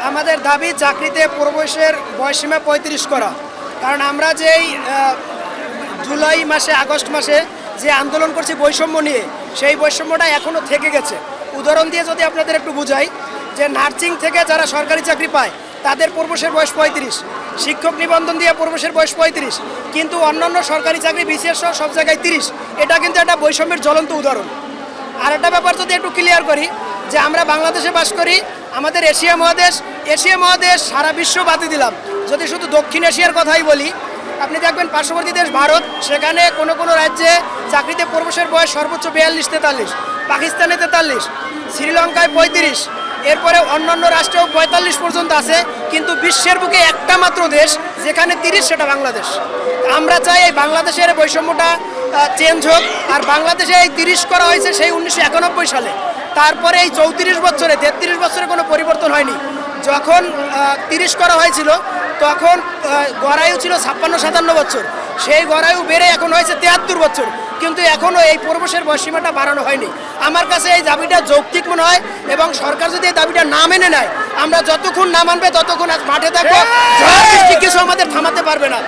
আমাদের দাবি চাকরিতে প্রবেশের বয়সীমা ৩৫ করা। কারণ আমরা যেই জুলাই মাসে আগস্ট মাসে যে আন্দোলন করছি বৈষম্য নিয়ে, সেই বৈষম্যটা এখনও থেকে গেছে। উদাহরণ দিয়ে যদি আপনাদের একটু বুঝাই, যে নার্সিং থেকে যারা সরকারি চাকরি পায় তাদের প্রবেশের বয়স ৩৫, শিক্ষক নিবন্ধন দিয়ে প্রবেশের বয়স ৩৫, কিন্তু অন্যান্য সরকারি চাকরি বিসিএস সহ সব জায়গায় 30। এটা কিন্তু একটা বৈষম্যের জ্বলন্ত উদাহরণ। আর একটা ব্যাপার যদি একটু ক্লিয়ার করি, যে আমরা বাংলাদেশে বাস করি, আমাদের এশিয়া মহাদেশ সারা বিশ্ব বাদে দিলাম, যদি শুধু দক্ষিণ এশিয়ার কথাই বলি, আপনি দেখবেন পার্শ্ববর্তী দেশ ভারত, সেখানে কোনো কোনো রাজ্যে চাকরিতে প্রবেশের বয়স সর্বোচ্চ 42-43, পাকিস্তানে 43, শ্রীলঙ্কায় 35, এরপরে অন্যান্য রাষ্ট্রেও 45 পর্যন্ত আছে। কিন্তু বিশ্বের বুকে একটা মাত্র দেশ যেখানে 30, সেটা বাংলাদেশ। আমরা চাই এই বাংলাদেশের বৈষম্যটা চেঞ্জ হোক। আর বাংলাদেশে এই 30 করা হয়েছে সেই 1991 সালে। তারপরে এই 34 বছরে 33 বছরে কোনো পরিবর্তন হয়নি। যখন 30 করা হয়েছিল তখন গড়ায়ু ছিল 56-57 বছর, সেই গড়ায়ু বেড়ে এখন হয়েছে 73 বছর, কিন্তু এখনও এই প্রবেশের বয়সীমাটা বাড়ানো হয়নি। আমার কাছে এই দাবিটা যৌক্তিক মনে হয়, এবং সরকার যদি এই দাবিটা না মেনে নেয়, আমরা যতক্ষণ না মানবে ততক্ষণ আজ মাঠে থাকবো। কিছু আমাদের থামাতে পারবে না।